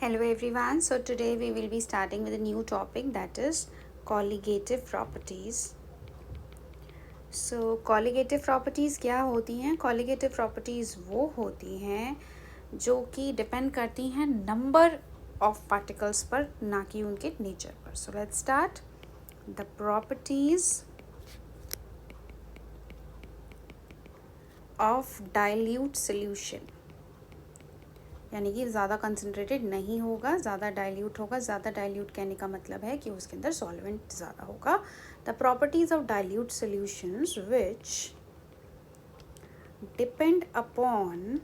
Hello everyone. So today we will be starting with a new topic, that is colligative properties. So colligative properties क्या होती हैं? Colligative properties वो होती हैं जो कि डिपेंड करती हैं नंबर ऑफ पार्टिकल्स पर, ना कि उनके नेचर पर. So let's start. The properties of dilute solution, यानी कि ज़्यादा कंसनट्रेटेड नहीं होगा, ज़्यादा डाइल्यूट होगा. ज़्यादा डाइल्यूट कहने का मतलब है कि उसके अंदर सॉल्वेंट ज़्यादा होगा. The properties of dilute solutions which depend upon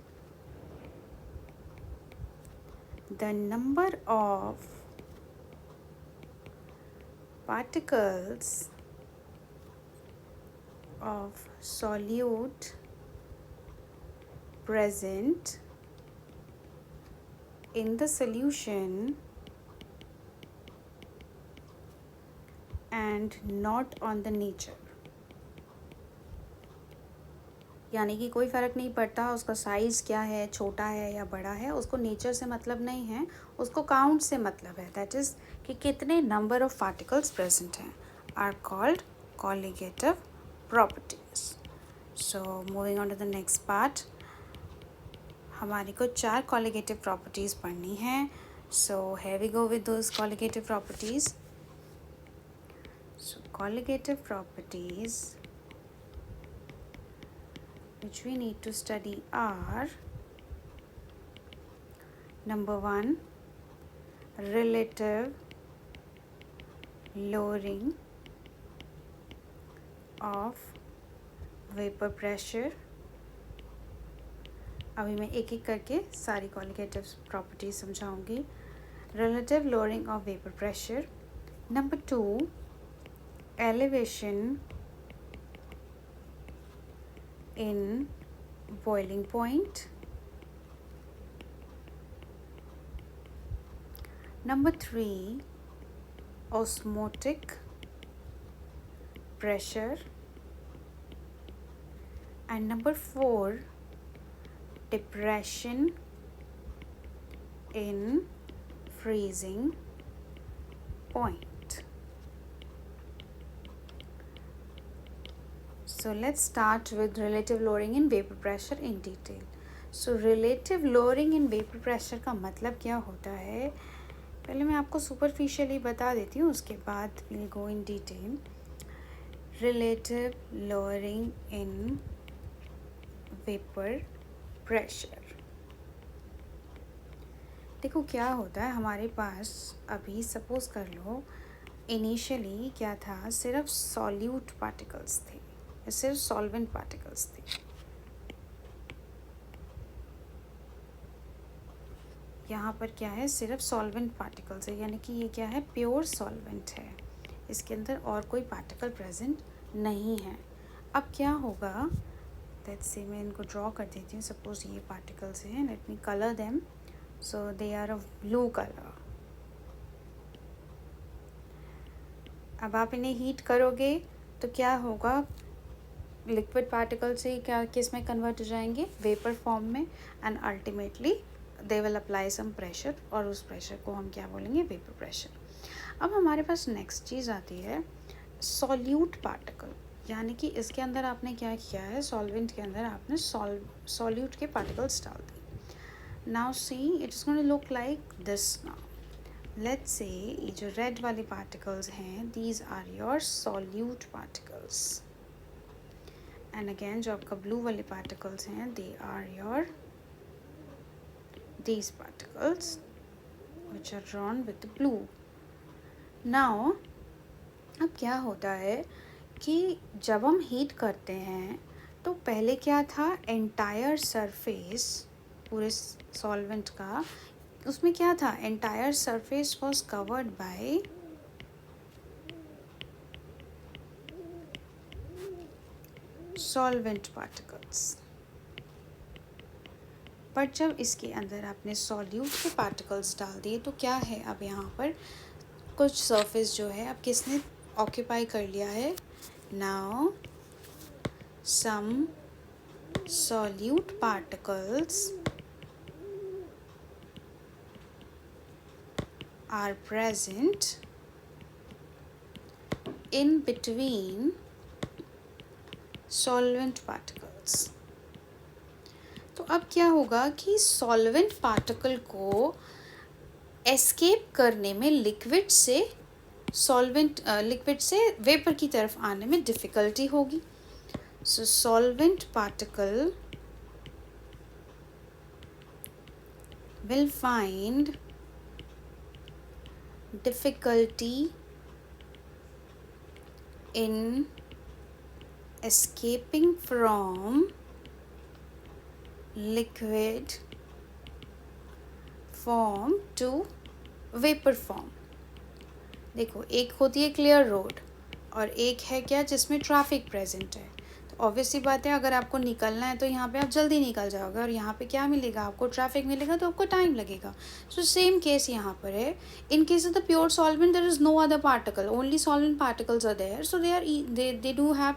the number of particles of solute present in the solution and not on the nature. यानी कि कोई फ़र्क नहीं पड़ता उसका साइज़ क्या है, छोटा है या बड़ा है, उसको नेचर से मतलब नहीं है, उसको काउंट से मतलब है. दैट इज़ कि कितने नंबर ऑफ पार्टिकल्स प्रेजेंट हैं, are called colligative properties. So moving on to the next part, हमारे को 4 कॉलिगेटिव प्रॉपर्टीज़ पढ़नी है. So here we go with those colligative properties. So colligative properties which we need to study are: number 1, relative lowering of vapor pressure. अभी मैं एक एक करके सारी कॉलिगेटिव प्रॉपर्टीज समझाऊंगी. relative lowering of vapor pressure. number 2, elevation in boiling point. number 3, osmotic pressure. and number 4, depression in freezing point. So let's start with relative lowering in vapor pressure in detail. So relative lowering in vapor pressure का मतलब क्या होता है, पहले मैं आपको superficially बता देती हूँ, उसके बाद we'll go in detail. Relative lowering in vapor pressure. देखो क्या होता है, हमारे पास अभी सपोज कर लो इनिशियली क्या था, सिर्फ सॉल्यूट पार्टिकल्स थे, सिर्फ सॉल्वेंट पार्टिकल्स थे. यहाँ पर क्या है, सिर्फ सॉल्वेंट पार्टिकल्स है, यानी कि ये क्या है, प्योर सॉल्वेंट है, इसके अंदर और कोई पार्टिकल प्रेजेंट नहीं है. अब क्या होगा, लेट्स से मैं इनको ड्रॉ कर देती हूँ. सपोज ये पार्टिकल्स हैं, let me colour them. So they are of blue colour. अब आप इन्हें हीट करोगे तो क्या होगा, लिक्विड पार्टिकल से क्या किस में कन्वर्ट हो जाएंगे, वेपर फॉर्म में. And ultimately they will apply some pressure, और उस प्रेशर को हम क्या बोलेंगे, वेपर प्रेशर. अब हमारे पास नेक्स्ट चीज़ आती है सॉल्यूट पार्टिकल, यानी कि इसके अंदर आपने क्या किया है, सॉल्वेंट के अंदर आपने सॉल्यूट के पार्टिकल्स डाल दिए. Now see it is going to look like this. Now let's say ये जो रेड वाले पार्टिकल्स हैं, these are your solute particles. And again जो आपका ब्लू वाले पार्टिकल्स हैं, they are your these particles which are drawn with blue. now अब क्या होता है कि जब हम हीट करते हैं तो पहले क्या था, एंटायर सरफेस पूरे सॉल्वेंट का, उसमें क्या था, entire surface was covered by solvent particles. But जब इसके अंदर आपने सॉल्यूट के पार्टिकल्स डाल दिए तो क्या है, अब यहाँ पर कुछ सरफेस जो है अब किसने ऑक्यूपाई कर लिया है. Now some solute particles are present in between solvent particles. तो अब क्या होगा कि सॉल्वेंट पार्टिकल को एस्केप करने में लिक्विड से वेपर की तरफ आने में डिफ़िकल्टी होगी. So solvent particle will find difficulty in escaping from liquid form to vapor form. देखो, एक होती है क्लियर रोड और एक है क्या जिसमें ट्रैफिक प्रेजेंट है. तो ऑब्वियसली बात है, अगर आपको निकलना है तो यहाँ पे आप जल्दी निकल जाओगे और यहाँ पे क्या मिलेगा, आपको ट्रैफिक मिलेगा तो आपको टाइम लगेगा. सो सेम केस यहाँ पर है. In case of the pure solvent there is no other particle, only solvent particles are there. So they do have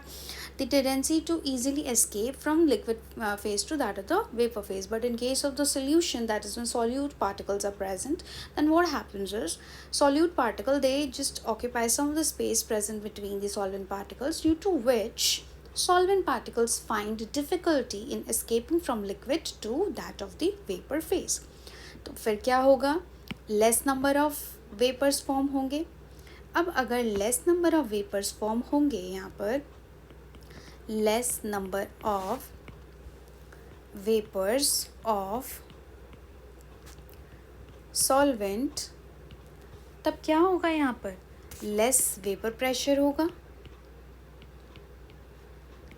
the tendency to easily escape from liquid phase to that of the vapor phase. But in case of the solution, that is when solute particles are present, then what happens is solute particle, they just occupy some of the space present between the solvent particles, due to which solvent particles find difficulty in escaping from liquid to that of the vapor phase. तो फिर क्या होगा, less number of vapours form होंगे. अब अगर less number of vapours form होंगे, यहाँ पर less number of vapours of solvent, तब क्या होगा, यहाँ पर लेस वेपर प्रेशर होगा.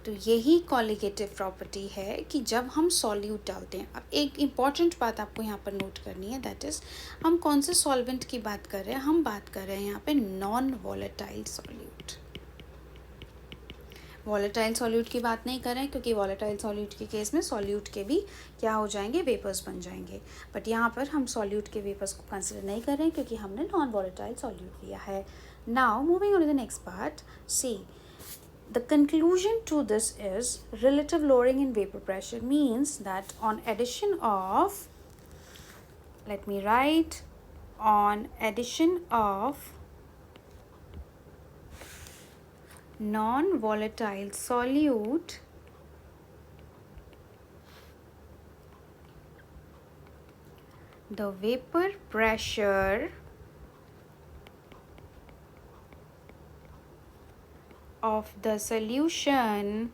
तो यही कॉलिगेटिव प्रॉपर्टी है कि जब हम सॉल्यूट डालते हैं. अब एक इम्पॉर्टेंट बात आपको यहाँ पर नोट करनी है, दैट इज़ हम कौन से सॉल्वेंट की बात कर रहे हैं. हम बात कर रहे हैं यहाँ पे non volatile solute. Volatile solute की बात नहीं कर रहे हैं, क्योंकि वॉलेटाइल सॉल्यूट के केस में सॉल्यूट के भी क्या हो जाएंगे, वेपर्स बन जाएंगे. बट यहाँ पर हम सॉल्यूट के वेपर्स को कंसिडर नहीं कर रहे हैं, क्योंकि हमने नॉन वॉलेटाइल सॉल्यूट लिया है. Now moving on to the next part. See, the conclusion to this is relative lowering in vapor pressure means that on addition of, let me write, on addition of non-volatile solute, the vapor pressure of the solution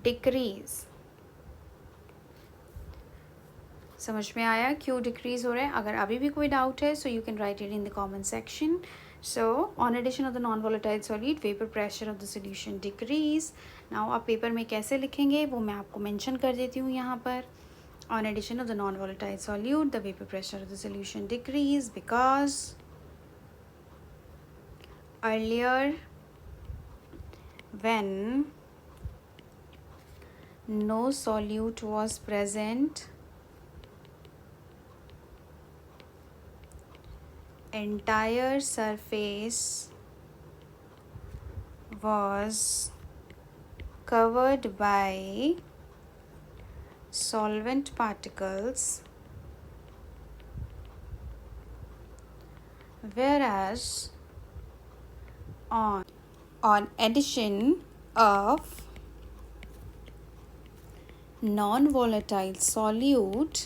decrease. समझ में आया क्यों decrease हो रहा है? अगर अभी भी कोई डाउट है, so you can write it in the comment section. So on addition of the non volatile solute, vapour pressure of the solution decrease. Now आप पेपर में कैसे लिखेंगे वो मैं आपको मेंशन कर देती हूँ यहाँ पर. On addition of the non volatile solute, the vapour pressure of the solution decrease because earlier when no solute was present, entire surface was covered by solvent particles, whereas on addition of non-volatile solute,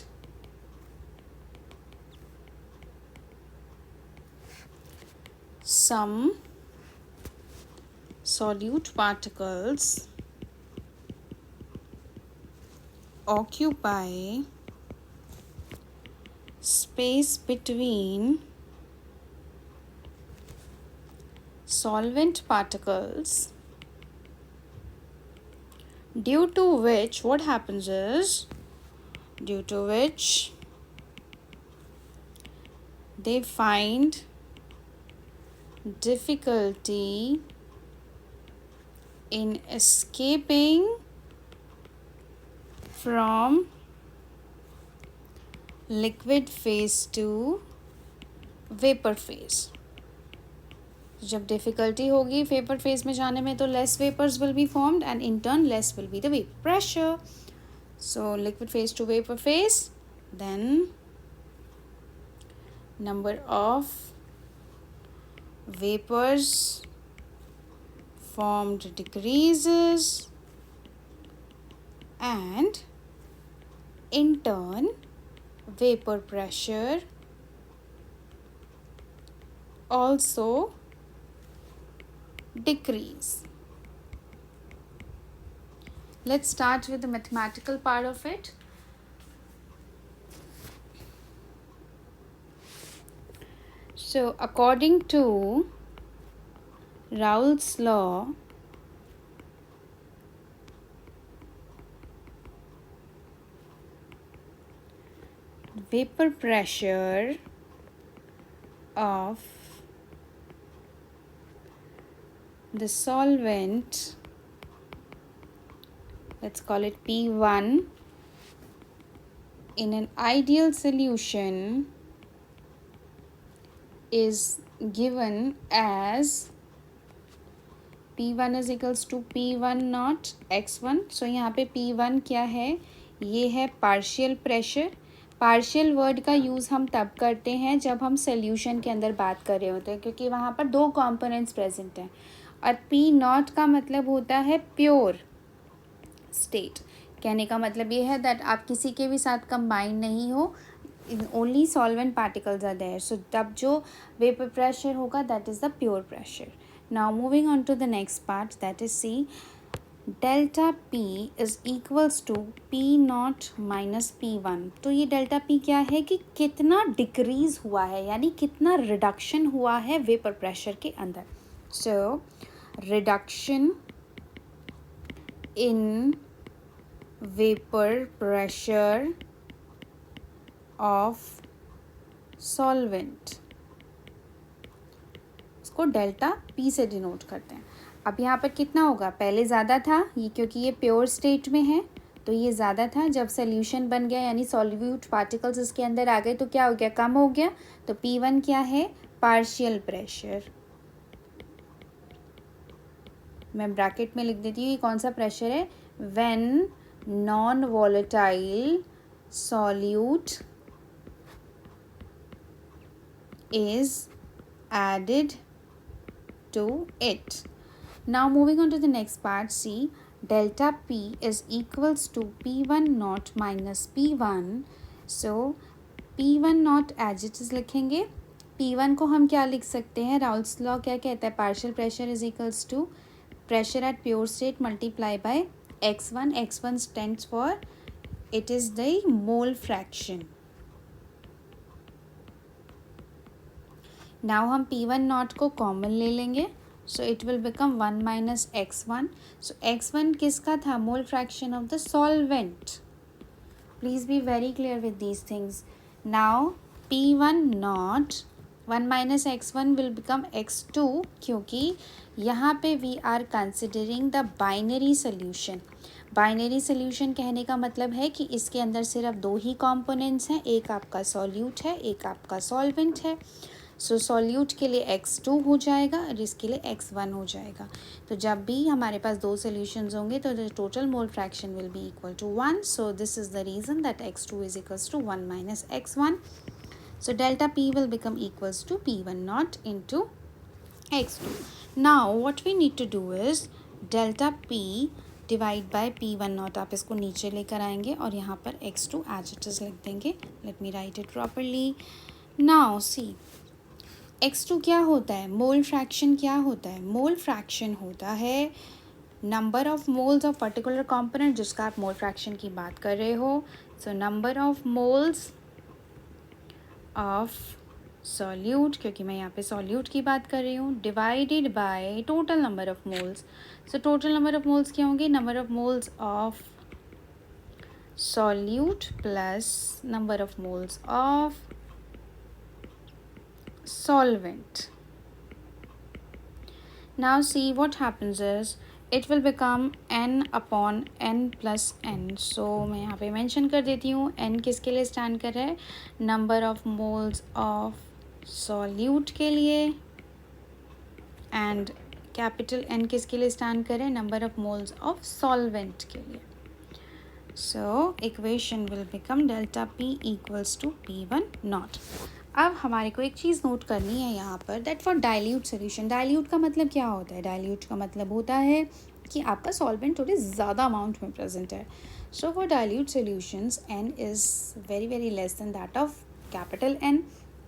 some solute particles occupy space between solvent particles, due to which what happens is, due to which they find difficulty in escaping from liquid phase to vapor phase. जब difficulty होगी vapour phase में जाने में, तो less vapours will be formed and in turn less will be the vapour pressure. So liquid phase to vapour phase, then number of vapors formed decreases, and in turn vapor pressure also decrease. Let's start with the mathematical part of it. So according to Raoult's law, vapor pressure of the solvent, let's call it P1, in an ideal solution is given as P1 is equals to P1 not x1. सो यहाँ पे P1 क्या है, ये है partial pressure. Partial word का use हम तब करते हैं जब हम सोल्यूशन के अंदर बात कर रहे होते हैं, क्योंकि वहाँ पर दो कंपोनेंट्स प्रेजेंट हैं. और P नॉट का मतलब होता है प्योर स्टेट. कहने का मतलब ये है दैट आप किसी के भी साथ कंबाइन नहीं हो, only solvent particles are there. So तब जो वेपर प्रेशर होगा that is the pure pressure. Now moving on to the next part, that is see delta P is equals to P not minus P1. तो ये delta P क्या है कि कितना decrease हुआ है, यानी कितना रिडक्शन हुआ है वेपर प्रेशर के अंदर. So reduction in vapor pressure of solvent, इसको डेल्टा P से डिनोट करते हैं. अब यहाँ पर कितना होगा, पहले ज़्यादा था ये, क्योंकि ये प्योर स्टेट में है तो ये ज़्यादा था. जब सोल्यूशन बन गया यानी सॉल्यूट पार्टिकल्स इसके अंदर आ गए तो क्या हो गया, कम हो गया. तो P1 क्या है, पार्शियल प्रेशर. मैं ब्रैकेट में लिख देती हूँ ये कौन सा प्रेशर है, when non-volatile solute is added to it. Now moving on to the next part, see delta P is equals to P1 naught minus P1. So P1 naught as it is लिखेंगे. P1 को हम क्या लिख सकते हैं, Raoult's law क्या कहता है, partial pressure is equals to pressure at pure state multiply by x1. x1 stands for, it is the mole fraction. now हम P1 नॉट को कॉमन ले लेंगे, so it will become 1 minus x1. so x1 किसका था, mole fraction of the solvent. please be very clear with these things. now P1 not 1 minus x1 will become x2, क्योंकि यहाँ पे we are considering the binary solution. Binary solution कहने का मतलब है कि इसके अंदर सिर्फ दो ही कंपोनेंट्स हैं, एक आपका सॉल्यूट है, एक आपका सॉल्वेंट है. सो सॉल्यूट के लिए x2 हो जाएगा और इसके लिए x1 हो जाएगा. तो जब भी हमारे पास दो सोल्यूशंस होंगे तो the total mole fraction will be equal to 1. So this is the reason that x2 is equals to 1 minus x1. So delta P will become equals to P1 naught into x2. Now what we need to do is delta P divide by P1 naught. आप इसको नीचे लेकर आएंगे और यहाँ पर x2 as it is लिख देंगे. Let me write it properly. Now see x2 क्या होता है, मोल फ्रैक्शन क्या होता है, मोल फ्रैक्शन होता है number of moles of particular component जिसका आप मोल फ्रैक्शन की बात कर रहे हो. So number of moles of solute, क्योंकि मैं यहाँ पे सॉल्यूट की बात कर रही हूँ, divided by total number of moles. So total number of moles क्या होंगे, number of moles of solute plus number of moles of solvent. Now see what happens is it will become n upon n plus n. So मैं यहाँ पे mention कर देती हूँ n किसके लिए stand कर रहा है, number of moles of solute के लिए, and capital N किसके लिए stand कर रहे हैं, number of moles of solvent के लिए. So equation will become delta P equals to P1 naught. अब हमारे को एक चीज़ नोट करनी है यहाँ पर, that for dilute solution, dilute का मतलब क्या होता है? डाइल्यूट का मतलब होता है कि आपका सॉल्वेंट थोड़े ज़्यादा अमाउंट में प्रेजेंट है. So for dilute solutions n is very very less than that of capital N.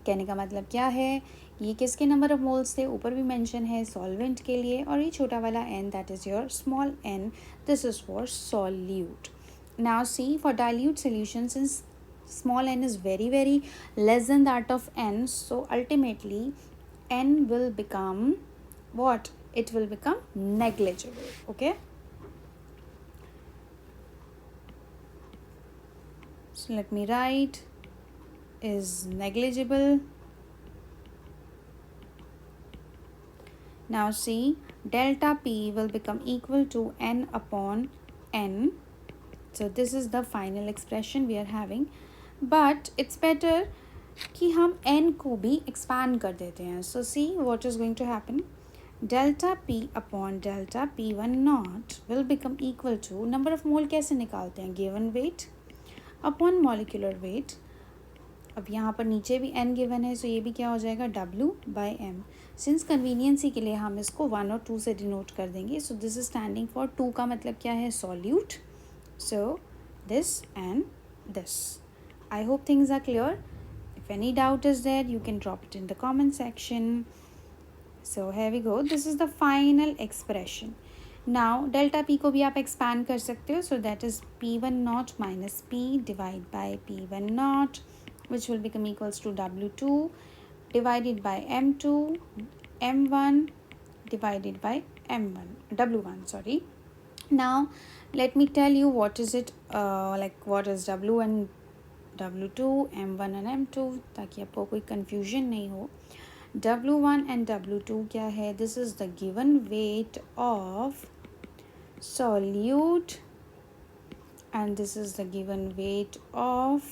कहने का मतलब क्या है? ये किसके नंबर ऑफ मोल्स थे? ऊपर भी मेंशन है सॉल्वेंट के लिए. और ये छोटा वाला n, that is your small n, this is for solute. Now see, for dilute solution, since small n is very very less than that of n, so ultimately n will become what? It will become negligible. Okay, so let me write is negligible. Now see, delta p will become equal to n upon n. So this is the final expression we are having, but it's better कि हम n को भी expand कर देते हैं. So see what is going to happen. Delta p upon delta p1 naught will become equal to, number of mole कैसे निकालते हैं? Given weight upon molecular weight. अब यहाँ पर नीचे भी n गिवन है, so ये भी क्या हो जाएगा? W by m. Since conveniences के लिए हम इसको 1 और 2 से डिनोट कर देंगे. So this is standing for 2 का मतलब क्या है? Solute. So this and this. I hope things are clear. If any doubt is there, you can drop it in the comment section. So here we go. This is the final expression. Now delta p को भी आप expand कर सकते हो. So that is p1 naught minus p divided by p1 naught, which will become equals to w2 divided by m2 m1 divided by m1 w1, sorry. Now let me tell you what is it, like what is w and w2, m1 and m2, ताकि आपको कोई confusion नहीं हो. w1 and w2 क्या है? This is the given weight of solute and this is the given weight of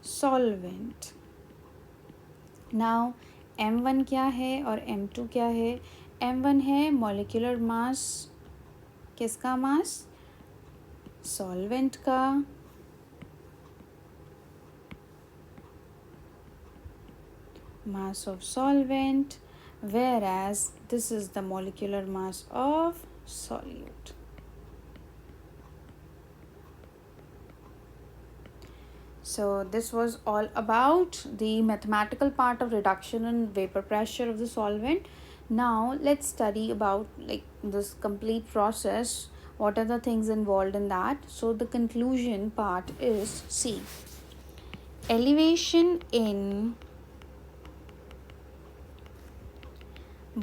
solvent. Now m1 क्या है और m2 क्या है? m1 है molecular mass, किसका मास? सॉल्वेंट का. Mass of solvent, whereas this is the molecular mass of solute. So this was all about the mathematical part of reduction in vapor pressure of the solvent. Now let's study about like this complete process. What are the things involved in that? So the conclusion part is, see, elevation in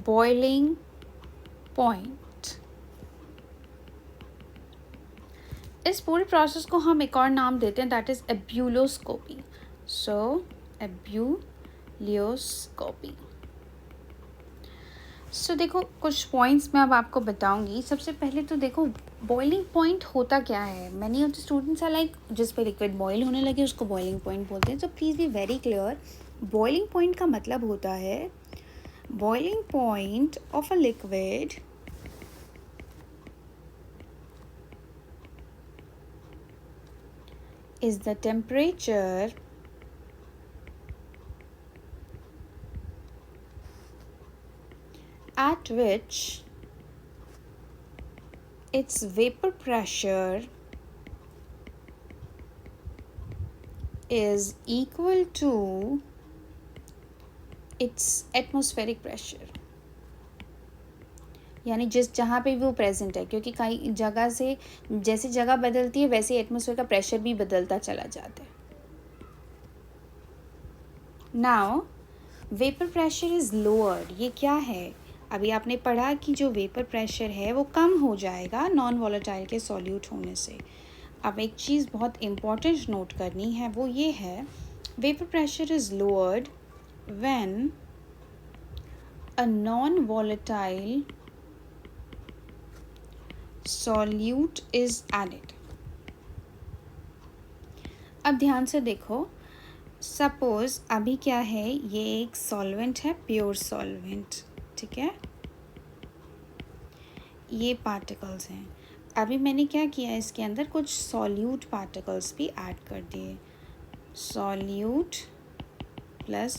boiling point. इस पूरे process को हम एक और नाम देते हैं, that is एब्यूलोस्कोपी. सो एब्यूलियोस्कोपी. सो देखो कुछ पॉइंट्स मैं अब आपको बताऊंगी. सबसे पहले तो देखो बॉइलिंग पॉइंट होता क्या है. Many of the students are like जिस पे लिक्विड बॉयल होने लगे उसको बॉइलिंग पॉइंट बोलते हैं. So please be very clear. Boiling point का मतलब होता है boiling point of a liquid is the temperature at which its vapor pressure is equal to its atmospheric pressure. यानी जिस जहाँ पे भी वो प्रेजेंट है, क्योंकि कई जगह से जैसी जगह बदलती है वैसे एटमॉस्फेयर का प्रेशर भी बदलता चला जाता है. Now vapour pressure is lowered. ये क्या है? अभी आपने पढ़ा कि जो वेपर प्रेशर है वो कम हो जाएगा नॉन वॉलेटाइल के सॉल्यूट होने से. अब एक चीज़ बहुत इम्पॉर्टेंट नोट करनी है, वो ये है vapour pressure is lowered when a non volatile solute is added. अब ध्यान से देखो, सपोज अभी क्या है, ये एक सॉल्वेंट है, प्योर सॉल्वेंट, ठीक है. ये पार्टिकल्स हैं. अभी मैंने क्या किया, इसके अंदर कुछ सॉल्यूट पार्टिकल्स भी ऐड कर दिए. Solute plus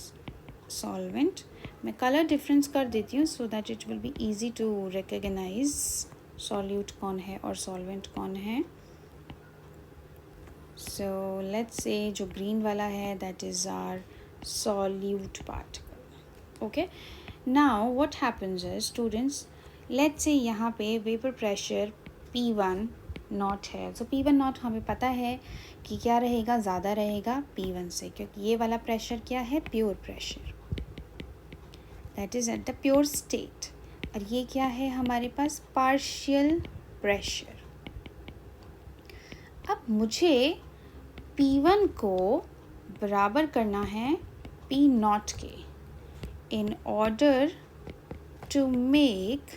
solvent. मैं कलर डिफरेंस कर देती हूँ so that it will be easy to recognise solute कौन है और सॉल्वेंट कौन है. सो लेट्स से जो ग्रीन वाला है that is our solute particle. Okay, now what happens is students, let's say यहाँ पे वेपर प्रेशर P1 नॉट है. सो P1 नॉट हमें पता है कि क्या रहेगा, ज़्यादा रहेगा P1 से, क्योंकि ये वाला प्रेशर क्या है, pure pressure, that is at the pure state. और ये क्या है हमारे पास, पार्शियल प्रेशर. अब मुझे P1 को बराबर करना है P नॉट के in order to make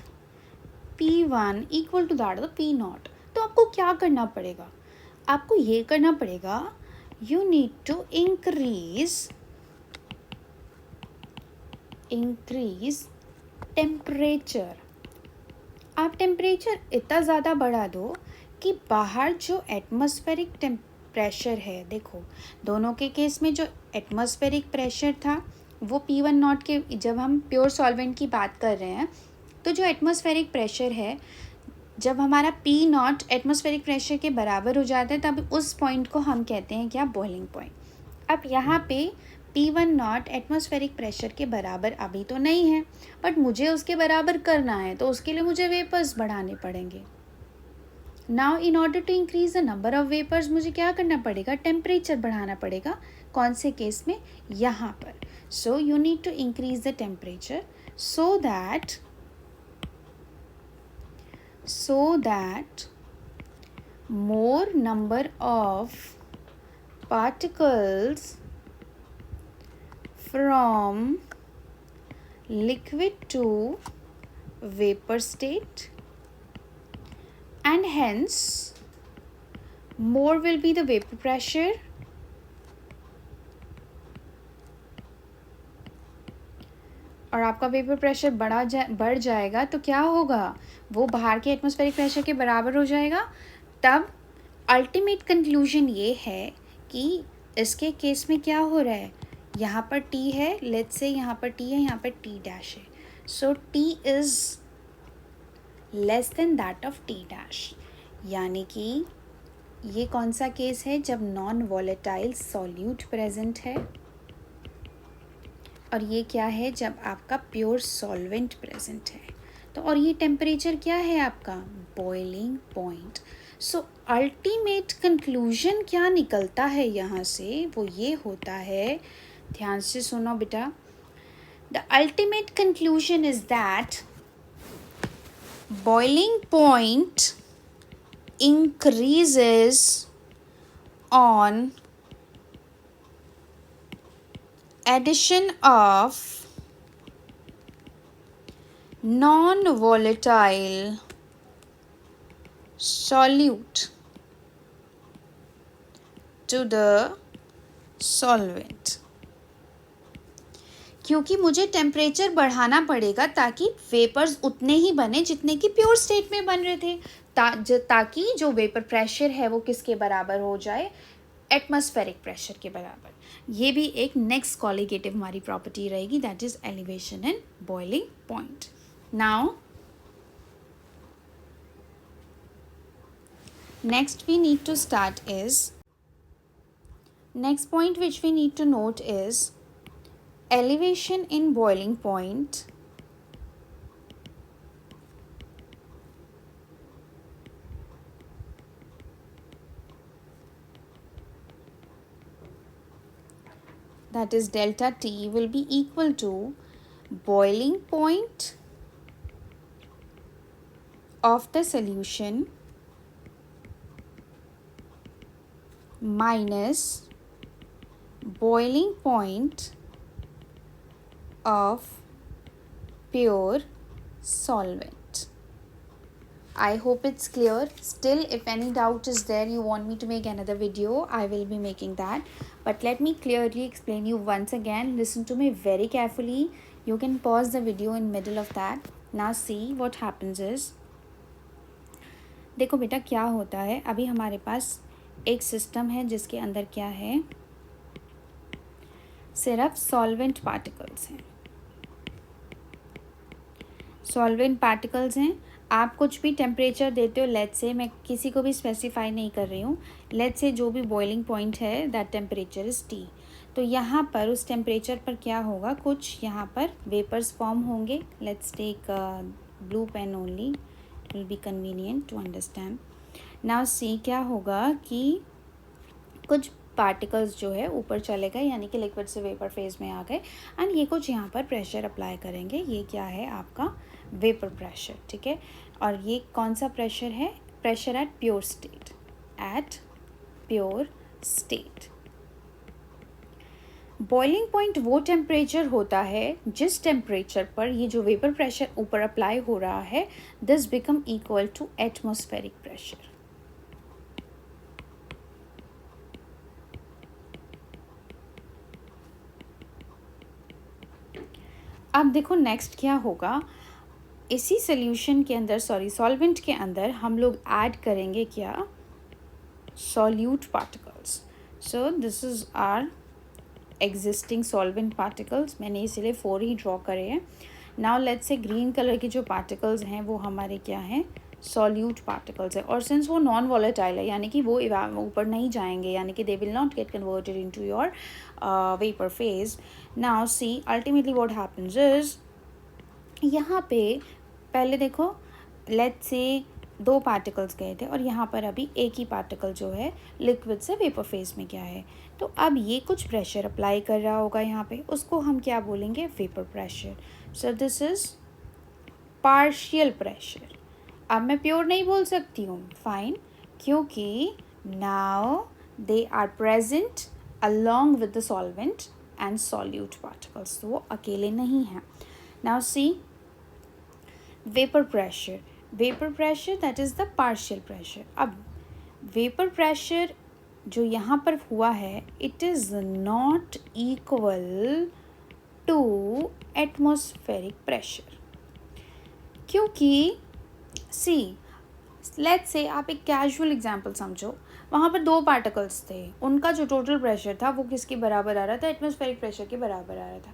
P1 equal to that of P not. तो आपको क्या करना पड़ेगा, आपको ये करना पड़ेगा, you need to increase temperature. आप टेम्परेचर इतना ज़्यादा बढ़ा दो कि बाहर जो एटमॉस्फेरिक प्रेशर है, देखो दोनों के केस में जो एटमॉस्फेरिक प्रेशर था वो P1 नॉट के, जब हम प्योर सॉल्वेंट की बात कर रहे हैं तो जो एटमॉस्फेरिक प्रेशर है, जब हमारा P नॉट एटमॉस्फेरिक प्रेशर के बराबर हो जाता है तब उस पॉइंट को हम कहते हैं क्या, बॉइलिंग पॉइंट. अब यहाँ पे P1 नॉट एटमॉस्फेरिक प्रेशर के बराबर अभी तो नहीं है, बट मुझे उसके बराबर करना है तो उसके लिए मुझे वेपर्स बढ़ाने पड़ेंगे. Now in order to increase the number of vapours मुझे क्या करना पड़ेगा, टेम्परेचर बढ़ाना पड़ेगा. कौन से केस में, यहाँ पर. So you need to increase the temperature so that more number of particles from liquid to vapor state, and hence more will be the vapor pressure और आपका वेपर प्रेशर बढ़ जाएगा तो क्या होगा, वो बाहर के एटमॉस्फेरिक प्रेशर के बराबर हो जाएगा. तब अल्टीमेट कंक्लूजन ये है कि इसके केस में क्या हो रहा है, यहाँ पर T है, लेट्स से यहाँ पर T है, यहाँ पर T डैश है. सो T is less than that of T dash. यानी कि ये कौन सा केस है, जब नॉन वॉलेटाइल सॉल्यूट प्रेजेंट है, और ये क्या है, जब आपका प्योर सॉल्वेंट प्रेजेंट है. तो और ये टेम्परेचर क्या है आपका, बॉइलिंग पॉइंट. सो अल्टीमेट कंक्लूजन क्या निकलता है यहाँ से, वो ये होता है, ध्यान से सुनो बेटा. The ultimate conclusion is that boiling point increases on addition of non-volatile solute to the solvent. क्योंकि मुझे टेम्परेचर बढ़ाना पड़ेगा ताकि वेपर्स उतने ही बने जितने कि प्योर स्टेट में बन रहे थे, ताकि जो वेपर प्रेशर है वो किसके बराबर हो जाए, एटमॉस्फेरिक प्रेशर के बराबर. ये भी एक नेक्स्ट कॉलिगेटिव हमारी प्रॉपर्टी रहेगी, that is elevation in boiling point. Now next we need to start is, next point which we need to note is elevation in boiling point that is delta T will be equal to boiling point of the solution minus boiling point of pure solvent. I hope it's clear. Still, if any doubt is there, you want me to make another video, I will be making that. But let me clearly explain you once again. Listen to me very carefully. You can pause the video in middle of that. Now see what happens is, देखो बेटा क्या होता है, अभी हमारे पास एक system है जिसके अंदर क्या है, सिर्फ सॉल्वेंट पार्टिकल्स हैं, सॉल्वेंट पार्टिकल्स हैं। आप कुछ भी टेम्परेचर देते हो, लेट्स से, मैं किसी को भी स्पेसिफाई नहीं कर रही हूँ, लेट्स से जो भी बॉइलिंग पॉइंट है दैट टेम्परेचर इज़ टी। तो यहाँ पर उस टेम्परेचर पर क्या होगा, कुछ यहाँ पर वेपर्स फॉर्म होंगे। Let's take blue pen only, it will be convenient to understand. Now see क्या होगा कि कुछ पार्टिकल्स जो है ऊपर चले गए, यानी कि लिक्विड से वेपर फेज में आ गए, एंड ये कुछ यहाँ पर प्रेशर अप्लाई करेंगे। ये क्या है आपका वेपर प्रेशर, ठीक है। और ये कौन सा प्रेशर है, pressure at pure state, at pure state. Boiling point वो टेम्परेचर होता है जिस टेम्परेचर पर ये जो वेपर प्रेशर ऊपर अप्लाई हो रहा है, this become equal to atmospheric pressure. अब देखो नेक्स्ट क्या होगा, इसी सोल्यूशन के अंदर, सॉरी सॉल्वेंट के अंदर हम लोग ऐड करेंगे क्या, solute particles. So this is our existing solvent particles, मैंने इसीलिए 4 ही ड्रॉ करे हैं। Now let's say green colour के जो पार्टिकल्स हैं वो हमारे क्या हैं, सॉल्यूट पार्टिकल्स है। और सिंस वो नॉन वॉलेटाइल है, यानी कि वो ऊपर नहीं जाएंगे, यानी कि they will not get converted into your vapour phase. Now see ultimately what happens is, यहाँ पे पहले देखो, लेट्स से 2 पार्टिकल्स गए थे और यहाँ पर अभी एक ही पार्टिकल जो है लिक्विड से वेपर फेज में क्या है। तो अब ये कुछ प्रेशर अप्लाई कर रहा होगा यहाँ पे, उसको हम क्या बोलेंगे, vapour pressure. So this is partial pressure. अब मैं प्योर नहीं बोल सकती हूँ, फाइन, क्योंकि now they are present along with the solvent and solute particles, तो वो अकेले नहीं हैं। Now see vapour pressure, vapour pressure that is the partial pressure. अब वेपर प्रेशर जो यहाँ पर हुआ है, it is not equal to atmospheric pressure, क्योंकि सी लेट्स से आप एक कैजुअल एग्जांपल समझो, वहाँ पर 2 पार्टिकल्स थे, उनका जो टोटल प्रेशर था वो किसके बराबर आ रहा था, एटमॉस्फेरिक प्रेशर के बराबर आ रहा था।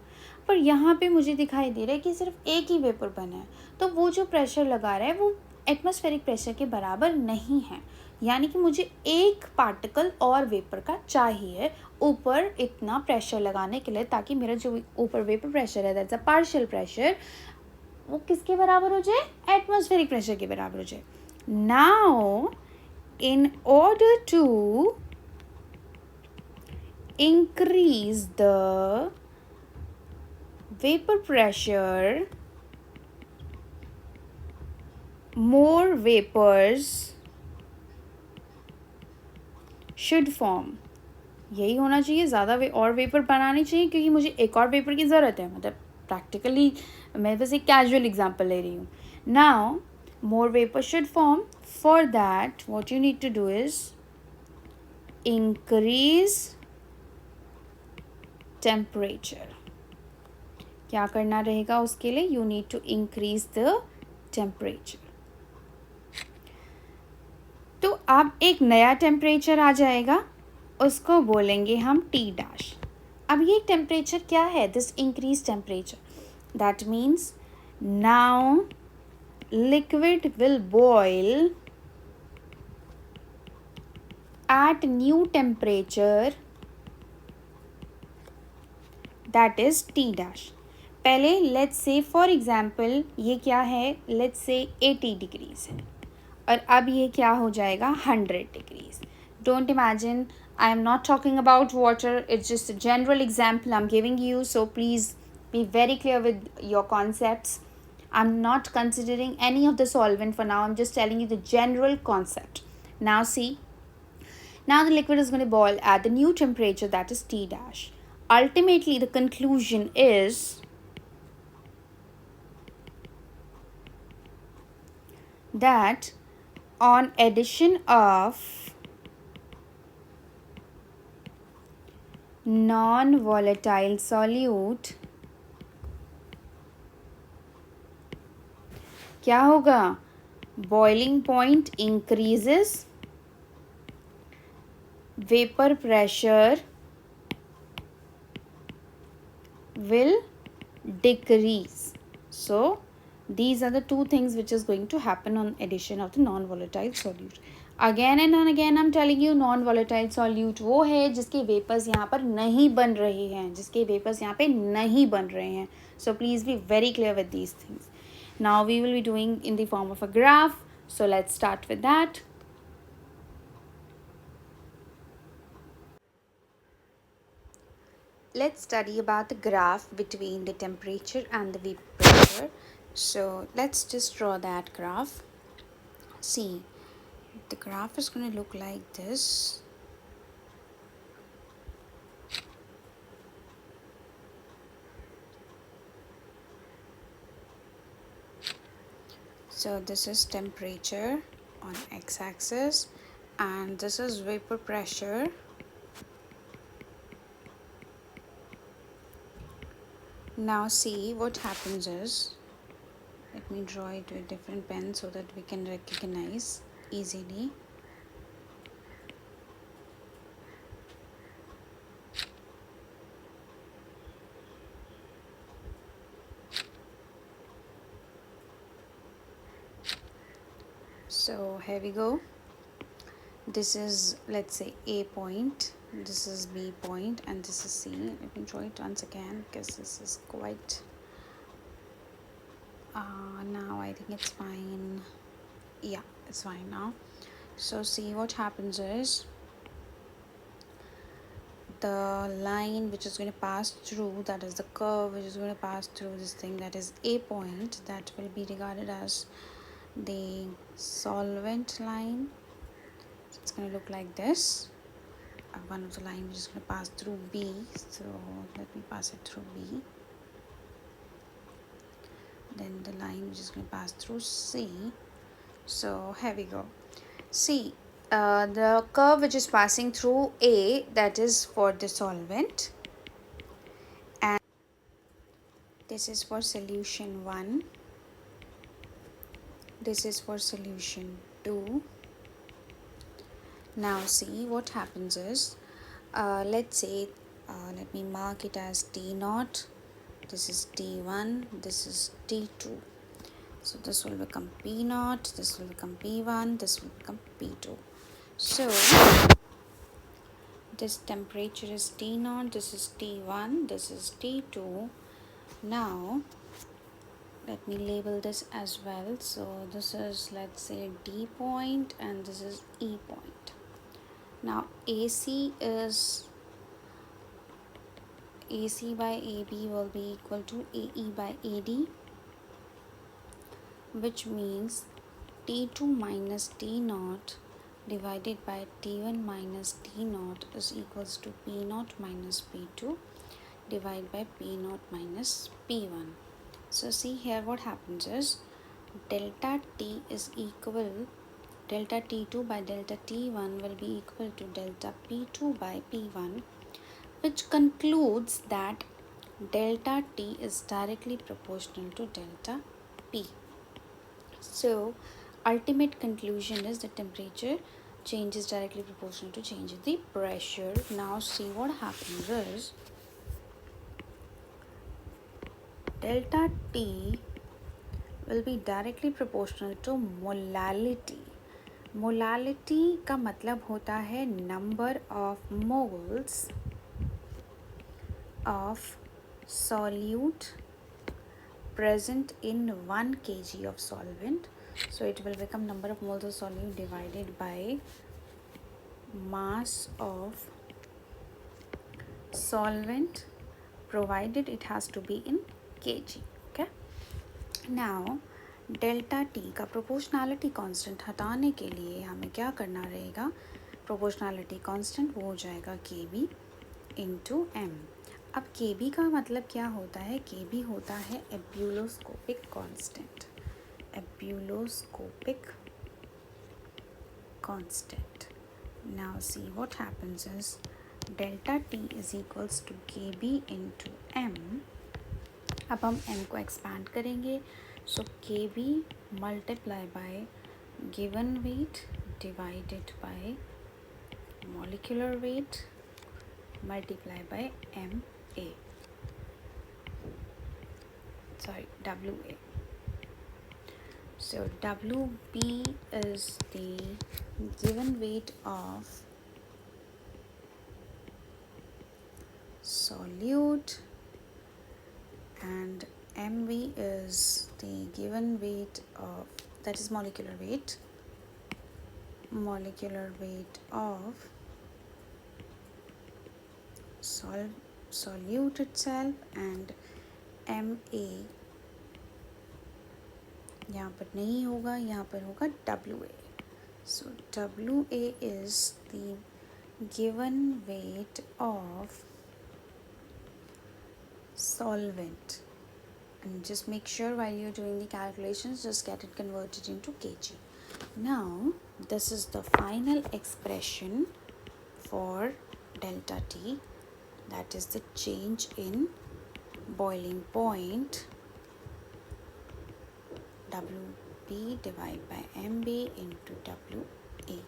पर यहाँ पे मुझे दिखाई दे रहा है कि सिर्फ एक ही वेपर बना है, तो वो जो प्रेशर लगा रहा है वो एटमॉस्फेरिक प्रेशर के बराबर नहीं है, यानी कि मुझे एक पार्टिकल और वेपर का चाहिए ऊपर इतना प्रेशर लगाने के लिए, ताकि मेरा जो ऊपर वेपर प्रेशर है दैट्स अ पार्शियल प्रेशर, वो किसके बराबर हो जाए, एटमॉस्फेरिक प्रेशर के बराबर हो जाए। Now in order to increase the vapor pressure, more vapors should form। यही होना चाहिए, ज़्यादा और वेपर बनानी चाहिए, क्योंकि मुझे एक और वेपर की ज़रूरत है। मतलब प्रैक्टिकली मैं बस एक कैजुअल एग्जांपल ले रही हूँ। Now more vapor should form. For that what you need to do is increase temperature। क्या करना रहेगा उसके लिए, you need to increase the temperature। तो अब एक नया टेम्परेचर आ जाएगा, उसको बोलेंगे हम T डैश। अब ये टेम्परेचर क्या है, this increase temperature, that means now liquid will boil at new temperature that is T dash। पहले let's say for example ये क्या है, let's say 80 डिग्रीज है, और अब ये क्या हो जाएगा 100 degrees. Don't imagine, I am not talking about water, it's just a general example I'm giving you, so please be very clear with your concepts। I'm not considering any of the solvent for now, I'm just telling you the general concept। Now see, now the liquid is going to boil at the new temperature that is T dash। Ultimately the conclusion is that on addition of non-volatile solute क्या होगा, boiling point increases, vapour pressure will decrease. So these are the two things which is going to happen on addition of the non-volatile solute. Again and again I am telling you, non volatile solute वो है जिसके vapours यहाँ पर नहीं बन रहे हैं, जिसके वेपर्स यहाँ पे नहीं बन रहे हैं. So please be very clear with these things. Now we will be doing in the form of a graph. So let's start with that. Let's study about the graph between the temperature and the vapor pressure. So let's just draw that graph. See, the graph is going to look like this. So this is temperature on x-axis and this is vapor pressure. Now see what happens is, let me draw it with different pen so that we can recognize easily. So here we go. This is, let's say, A point, this is B point, and this is C. Let me draw it once again because this is quite now I think it's fine. Yeah, it's fine now. So see what happens is, the line which is going to pass through, that is the curve which is going to pass through this thing, that is A point, that will be regarded as the solvent line. So it's going to look like this. One of the line which is going to pass through B, so let me pass it through B. Then the line which is going to pass through C. So here we go. See, the curve which is passing through A, that is for the solvent, and this is for solution 1, this is for solution 2. Now see what happens is, let's say, let me mark it as T0, this is T1, this is T2. So this will become P0, this will become P1, this will become P2. So this temperature is T0, this is T1, this is T2. Now let me label this as well. So this is, let's say, D point and this is E point. Now AC by AB will be equal to AE by AD, which means T2 minus T0 divided by T1 minus T0 is equals to P0 minus P2 divided by P0 minus P1. So see here what happens is, delta T is equal, delta T2 by delta T1 will be equal to delta P2 by P1, which concludes that delta T is directly proportional to delta P. So ultimate conclusion is the temperature change is directly proportional to change in the pressure. Now see what happens is, delta T will be directly proportional to molality. Molality का मतलब होता है number of moles of solute present in 1 kg of solvent. So it will become number of moles of solute divided by mass of solvent, provided it has to be in kg. Okay, now delta T का proportionality constant हटाने के लिए हमें क्या करना रहेगा, proportionality constant वो हो जाएगा के बी इंटू एम. अब के बी का मतलब क्या होता है, के बी होता है ebullioscopic constant, ebullioscopic constant. Now see what happens is, delta T is equals to K B into M. अब हम एम को एक्सपैंड करेंगे. So Kb multiply by given weight divided by molecular weight multiply by Ma. sorry, WA. So WB is the given weight of solute, and MV is the given weight of, that is molecular weight of solute itself, and MA यहाँ पर नहीं होगा, यहाँ पर होगा WA. So WA is the given weight of solvent, and just make sure while you're doing the calculations, just get it converted into kg. Now this is the final expression for delta T, that is the change in boiling point, WB divided by MB into WA.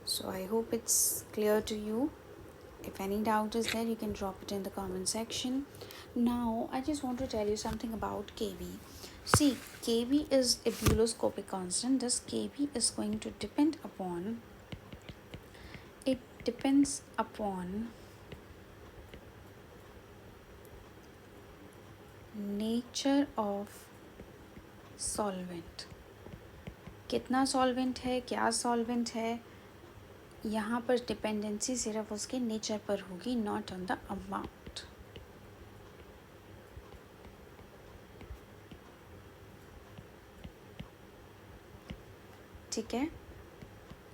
So I hope it's clear to you. If any doubt is there, you can drop it in the comment section. Now I just want to tell you something about Kb. See, Kb is a ebullioscopic constant. This Kb is going to depends upon nature of solvent. कितना solvent है, क्या solvent है, यहाँ पर dependency सिर्फ उसके nature पर होगी, नॉट ऑन द अमाउंट. ठीक है,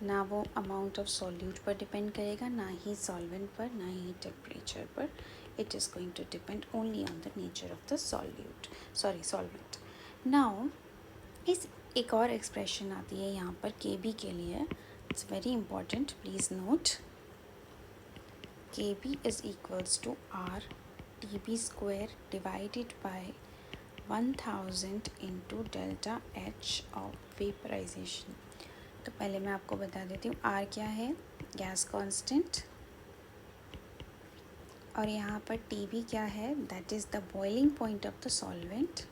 ना वो अमाउंट ऑफ सॉल्यूट पर डिपेंड करेगा, ना ही सॉल्वेंट पर, ना ही टेम्परेचर पर. It is going to depend only on the nature of the solvent. Now इस एक और एक्सप्रेशन आती है यहाँ पर Kb के लिए. It's very important, please note. Kb is equals to R Tb square divided by 1000 into delta H of vaporization. तो पहले मैं आपको बता देती हूँ R क्या है, गैस कांस्टेंट, और यहाँ पर Tb क्या है, that is the boiling point of the solvent.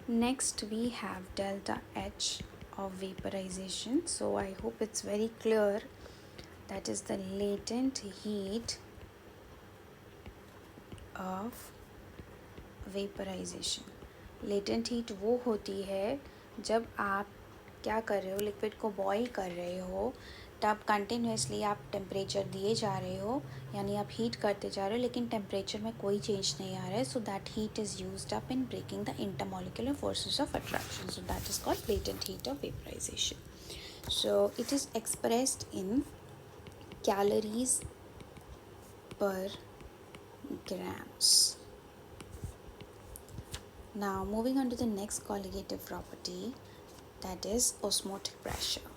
Next we have delta H of vaporization. So I hope it's very clear. That is the latent heat of vaporization. Latent heat वो होती है जब आप क्या कर रहे हो, लिक्विड को बॉईल कर रहे हो, तब कंटिन्यूसली आप टेम्परेचर दिए जा रहे हो, यानी आप हीट करते जा रहे हो, लेकिन टेम्परेचर में कोई चेंज नहीं आ रहा है. So that heat is used up in breaking the intermolecular forces of attraction. So that is called latent heat of vaporisation. So it is expressed in calories per grams. Now moving on to the next colligative property, that is osmotic pressure.